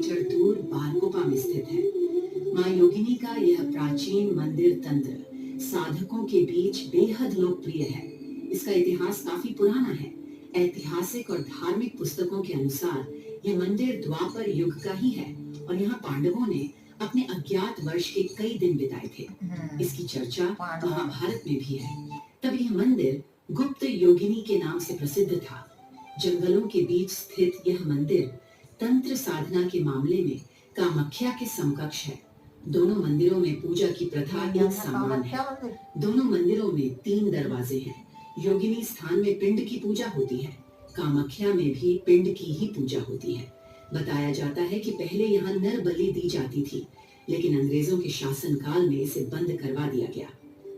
Kilometre दूर बारकोपा में स्थित है। माँ योगिनी का यह प्राचीन मंदिर तंत्र साधकों के बीच बेहद लोकप्रिय है। इसका इतिहास काफी पुराना है। ऐतिहासिक और धार्मिक पुस्तकों के अनुसार यह मंदिर द्वापर युग का ही है और यहाँ पांडवों ने अपने अज्ञात वर्ष के कई दिन बिताए थे। इसकी चर्चा महाभारत में भी है। तब यह मंदिर गुप्त योगिनी के नाम से प्रसिद्ध था। जंगलों के बीच स्थित यह मंदिर तंत्र साधना के मामले में कामाख्या के समकक्ष है। दोनों मंदिरों में पूजा की प्रथा एक समान है। दोनों मंदिरों में 3 दरवाजे हैं। योगिनी स्थान में पिंड की पूजा होती है। कामाख्या में भी पिंड की ही पूजा होती है। बताया जाता है कि पहले यहाँ नर बलि दी जाती थी, लेकिन अंग्रेजों के शासनकाल में इसे बंद करवा दिया गया।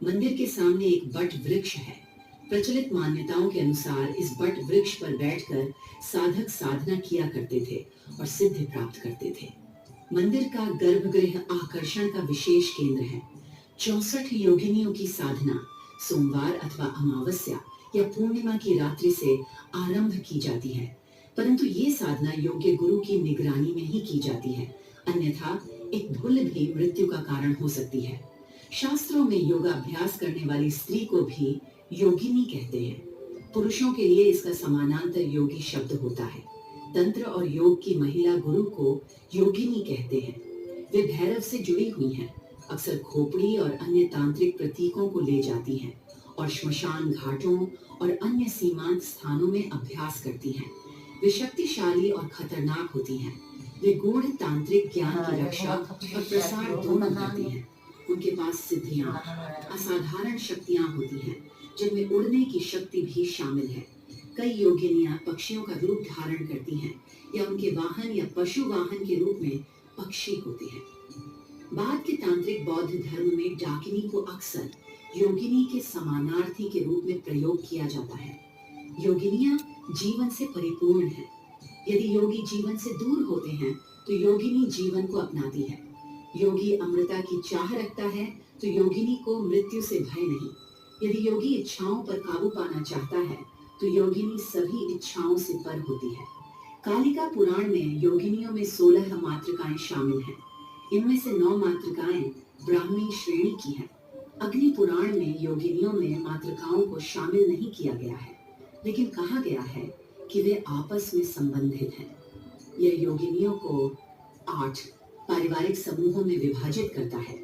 मंदिर के सामने एक बट वृक्ष है। प्रचलित मान्यताओं के अनुसार इस बट वृक्ष पर बैठकर साधक साधना किया करते थे और सिद्धि प्राप्त करते थे। मंदिर का गर्भगृह आकर्षण का विशेष केंद्र है। 64 योगिनियों की साधना सोमवार अथवा अमावस्या या पूर्णिमा की रात्रि से आरंभ की जाती है, परंतु ये साधना योग्य गुरु की निगरानी में ही की जाती है, अन्यथा एक भूल भी मृत्यु का कारण हो सकती है। शास्त्रों में योगाभ्यास करने वाली स्त्री को भी योगिनी कहते हैं। पुरुषों के लिए इसका समानांतर योगी शब्द होता है। तंत्र और योग की महिला गुरु को योगिनी कहते हैं। वे भैरव से जुड़ी हुई हैं, अक्सर खोपड़ी और अन्य तांत्रिक प्रतीकों को ले जाती हैं और श्मशान घाटों और अन्य सीमांत स्थानों में अभ्यास करती हैं। वे शक्तिशाली और खतरनाक होती हैं। वे गूढ़ तांत्रिक ज्ञान की रक्षा और प्रसार दोनों करती हैं। उनके पास सिद्धियां, असाधारण शक्तियां होती हैं, जिनमें उड़ने की शक्ति भी शामिल है। कई योगिनियां पक्षियों का रूप धारण करती हैं या उनके वाहन या पशु वाहन के रूप में पक्षी होती हैं। बाद के तांत्रिक बौद्ध धर्म में डाकिनी को अक्सर योगिनी के समानार्थी के रूप में प्रयोग किया जाता है। योगिनियां जीवन से परिपूर्ण हैं। यदि योगी जीवन से दूर होते हैं तो योगिनी जीवन को अपनाती है। योगी अमृता की चाह रखता है तो योगिनी को मृत्यु से भय नहीं। यदि योगी इच्छाओं पर काबू पाना चाहता है तो योगिनी सभी इच्छाओं से पर होती है। कालिका पुराण में योगिनियों में 16 मातृकाएं शामिल हैं। इनमें से 9 मातृकाएं ब्राह्मी श्रेणी की हैं। अग्नि पुराण में योगिनियों में मातृकाओं को शामिल नहीं किया गया है, लेकिन कहा गया है कि वे आपस में संबंधित हैं। यह योगिनियों को 8 पारिवारिक समूहों में विभाजित करता है।